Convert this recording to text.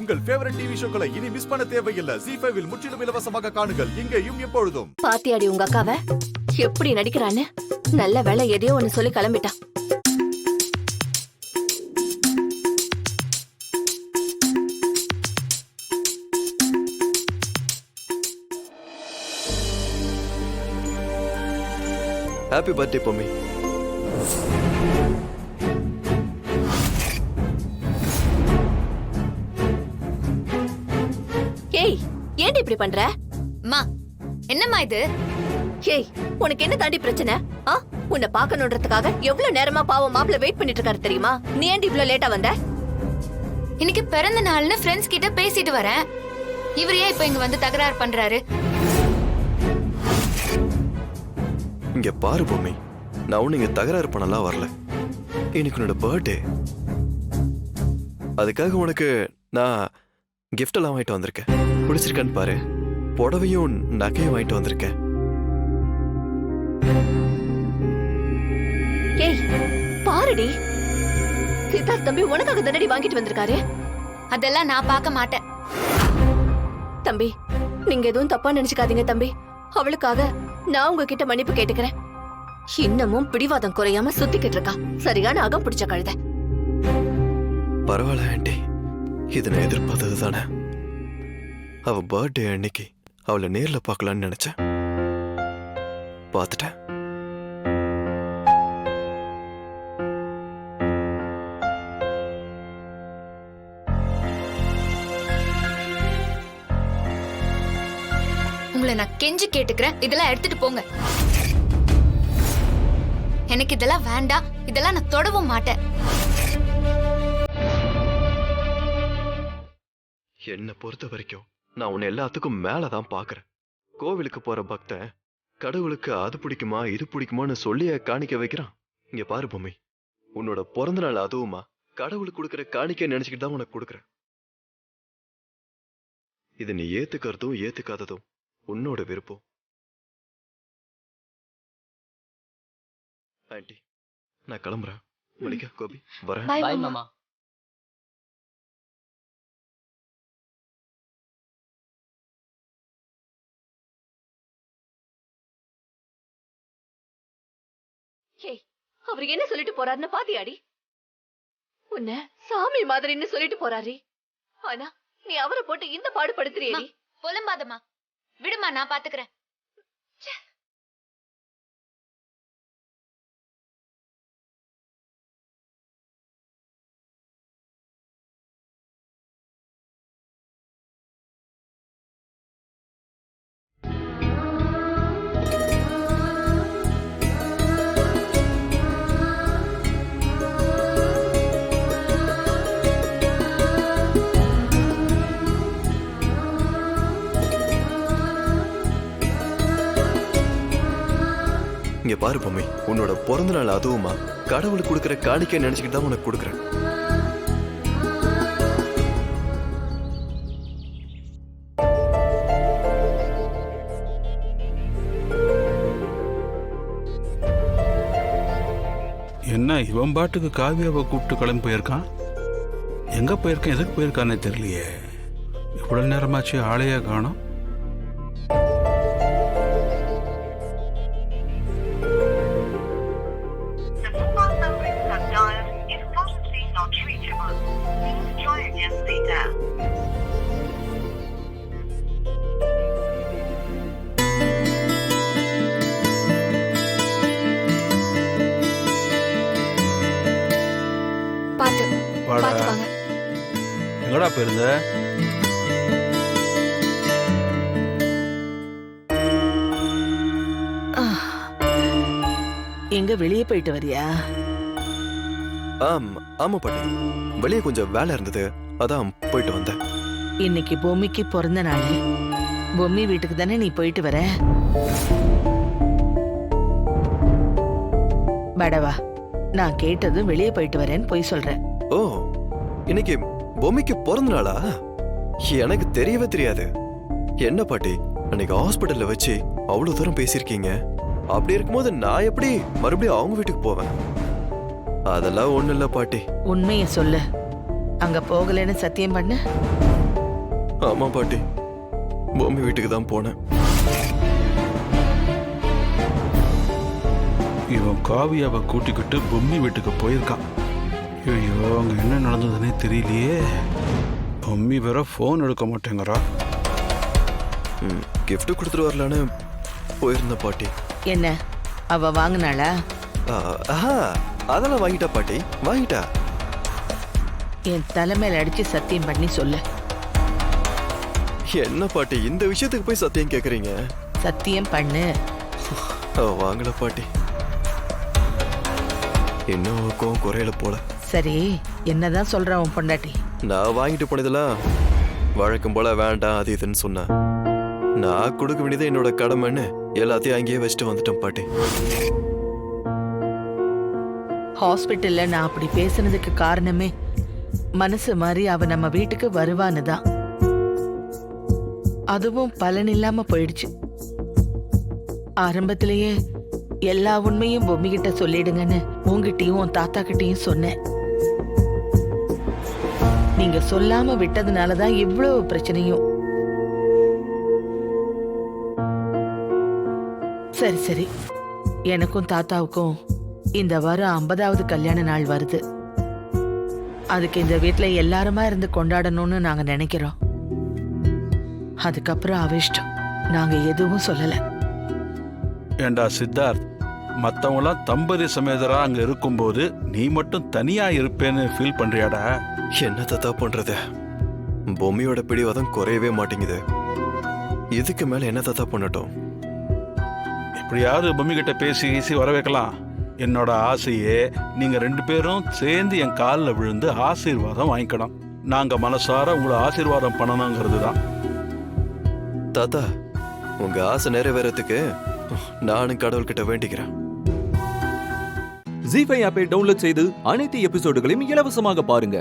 உங்கள் favourite TV ஷோக்களை இனி miss பண்ண தேவையில்லை. ZEE5 இல் முற்றிலும் இலவசமாக காணுங்கள், இங்கேயும் எப்பொழுதும். பாத்தியாடி உங்க அக்காவை எப்படி நடிக்கிறான்னு? நல்ல வேலை எதையோ ஒன்னு சொல்லி கிளம்பிட்டா. Happy birthday Bommi. ஏய், ஏன் இப்படி பண்ற? அம்மா, என்னம்மா இது? ஏய், உனக்கு என்ன தாண்டி பிரச்சனை? உன்னை பாக்கணும்ன்றதுக்காக எவ்வளவு நேரமா பாவம் மாப்பிள்ள வெயிட் பண்ணிட்டு இருக்காரு தெரியுமா? நீ ஏன் இவ்ளோ லேட்டா வந்த? இன்னைக்கு பிறந்த நாள்னு ஃப்ரெண்ட்ஸ் கிட்ட பேசிட்டு வரேன். இவர் ஏன் இப்ப இங்க வந்து தகராறு பண்றாரு? இங்க பாரு பொம்மி, நான் ஒண்ணு இங்க தகராறு பண்ணலாம் வரல. இன்னைக்கு உன்னோட பர்த்டே, அதுக்காக உனக்கு நான் கிஃப்ட் எல்லாம் வாங்கிட்டு வந்திருக்கேன். பிடிச்சிருக்கான்னு பாரு. புடவையும் நகையும் வாங்கிட்டு வந்திருக்கேன். ஏய், பாருடி, சித்தார்த் தம்பி உனக்காக தானடி வாங்கிட்டு வந்திருக்காரு. அதெல்லாம் நான் பார்க்க மாட்டேன். தம்பி, நீங்க எதுவும் தப்பா நினைச்சுக்காதீங்க தம்பி. அவளுக்காக நான் உங்ககிட்ட மன்னிப்பு கேட்டுக்கிறேன். இன்னமும் பிடிவாதம் குறையாம சுத்திக்கிட்டு இருக்கா. சரியான அகம் பிடிச்ச கழுத. பரவாயில்ல ஆண்டி, இது நான் எதிர்பார்த்தது தானே. அவ பர்த்டே அன்னைக்கு அவளை நேர்ல பார்க்கலான்னு நினைச்சேன். பார்த்துட்டேன். உங்களை நான் கெஞ்சி கேட்டுக்கிறேன், இதெல்லாம் எடுத்துட்டு போங்க. எனக்கு இதெல்லாம் வேண்டாம். இதெல்லாம் நான் தொடவும் மாட்டேன். என்னை பொறுத்த வரைக்கும் நான் உன்னை எல்லாத்துக்கும் மேலதான் பாக்குறேன். கோவிலுக்கு போற பக்தன் கடவுளுக்கு அது பிடிக்குமா இது பிடிக்குமான்னு சொல்லிய காணிக்க வைக்கிறான். இங்க பாரு பொம்மி, உன்னோட பிறந்த நாள் அதுவுமா கடவுளுக்கு கொடுக்குற காணிக்க நினைச்சுக்கிட்டு தான் உனக்கு கொடுக்குறேன். இது நீ ஏத்துக்கிறதும் ஏத்துக்காததும் உன்னோட விருப்பம். ஆண்டி, நான் கிளம்புறேன். மல்லிகா, கோபி, வரேன். பாய் மாமா. ஏய், அவர் என்ன சொல்லிட்டு போறாருன்னு பாத்தியாடி? உன்னை சாமி மாதிரின்னு சொல்லிட்டு போறாரு. ஆனா நீ அவரை போட்டு இந்த பாடுபடுத்துறியடி. புலம்பாதம்மா, விடுமா, நான் பாத்துக்கிறேன். இங்க பாரு பொம்மி, உன்னோட பிறந்த நாள் அதுவுமா கடவுளுக்கு கொடுக்குற காணிக்க நினைச்சுக்கிட்டு தான் உனக்கு கொடுக்குறேன். என்ன இவன் பாட்டுக்கு காவியாவை கூப்பிட்டு கிளம்பி போயிருக்கான்? எங்க போயிருக்கான், எதுக்கு போயிருக்கானே தெரியலையே. இவ்வளவு நேரமாச்சு ஆளையா காணோம். எங்கடா போயிருந்த? எங்க வெளியே போயிட்டு வரியா? ஆமா பாட்டி, வெளியே கொஞ்சம் வேலை இருந்தது, அதான் போயிட்டு வந்தேன். இன்னைக்கு பொம்மிக்கு பிறந்த நாள். பொம்மி வீட்டுக்கு தானே நீ போயிட்டு வர? படவா, நான் கேட்டதும் வெளியே போயிட்டு வரேன்னு போய் சொல்றேன். ஓ, இன்னைக்கு பொம்மிக்கு பிறந்த நாளா? எனக்கு தெரியவே தெரியாது. என்ன பாட்டி, அன்னைக்கு ஹாஸ்பிட்டல்ல வச்சு அவ்வளவு தூரம் பேசியிருக்கீங்க. அப்படி இருக்கும்போது நான் எப்படி மறுபடியும் அவங்க வீட்டுக்கு போவேன்? அதெல்லாம் ஒண்ணு இல்ல பாட்டி. உண்மைய சொல்லு, அங்க போகலன்னு சத்தியம் பண்ணு. ஆமா பாட்டி, பொம்மி வீட்டுக்கு தான் போனேன். இவன் காவியாவை கூட்டிக்கிட்டு பொம்மி வீட்டுக்கு போயிருக்கான். ஐயோ, அங்க என்ன நடந்ததுன்னே தெரியலையே. பொம்மி வேற ஃபோன் எடுக்க மாட்டேங்கிறா. gift கொடுத்துட்டு வரலான்னு போயிருந்த பாட்டி. என்ன அவ வாங்கினாளா? அதெல்லாம் வாங்கிட்டா பாட்டி, வாங்கிட்டா. என் தலைமையில அடிச்சு சத்தியம் பண்ணி சொல்லு. என்ன பாட்டி இந்த விஷயத்துக்கு போய் சத்தியம் கேக்குறீங்க? சத்தியம் பண்ணு. வாங்கல பாட்டி, இன்னும் கோவம் குறையல போல. சரி, என்னதான் சொல்ற உன் பொண்டாட்டி? நான் வாங்கிட்டு போனதெல்லாம் வழக்கம் போல வேண்டாம் அது இதுன்னு சொன்னேன். நான் கொடுக்க வேண்டியது என்னோட கடமைன்னு எல்லாத்தையும் அங்கேயே வச்சுட்டு வந்துட்டேன் பாட்டி. ஹாஸ்பிட்டல்ல நான் அப்படி பேசுனதுக்கு காரணமே மனசு மாதிரி அவ நம்ம வீட்டுக்கு வருவான்னு தான். அதுவும் பலன் இல்லாம போயிடுச்சு. ஆரம்பத்திலேயே எல்லா உண்மையும் பொம்மி கிட்ட சொல்லிடுங்கன்னு உங்ககிட்டயும் உன் தாத்தா கிட்டயும் சொன்னேன். நீங்க சொல்லாம விட்டதுனாலதான் இவ்வளவு பிரச்சனையும். சரி சரி, எனக்கும் தாத்தாவுக்கும் இந்த வாரம் 50வது கல்யாண நாள் வருது. அதுக்கு இந்த வீட்டுல எல்லாருமா இருந்து கொண்டாடணும்னு நாங்க நினைக்கிறோம். அதுக்கப்புறம் அவிஷ்டம், நாங்க எதுவும் சொல்லல. ஏண்டா சித்தார்த், மற்றவங்களாம் தம்பதி சமேதரா அங்க இருக்கும்போது நீ மட்டும் தனியா இருப்பேன்னு ஃபீல் பண்றியாடா? என்ன தத்தா பண்றது, பொம்மியோட பிடிவாதம் குறையவே மாட்டேங்குது. இதுக்கு மேல என்ன தத்தா பண்ணட்டும்? எப்படியாவது பொம்மி கிட்ட பேசி ஈசி வர வைக்கலாம். என்னோட ஆசையே நீங்க 2 பேரும் சேர்ந்து என் காலில் விழுந்து ஆசீர்வாதம் வாங்கிக்கணும். நாங்க மனசார உங்களை ஆசீர்வாதம் பண்ணணுங்கிறது தான். தாத்தா, உங்க ஆசை நிறைவேறதுக்கு நானும் கடவுள்கிட்ட வேண்டிக்கிறேன். ஜீ5 ஆப்பை டவுன்லோட் செய்து அனைத்து எபிசோடுகளையும் இலவசமாக பாருங்க.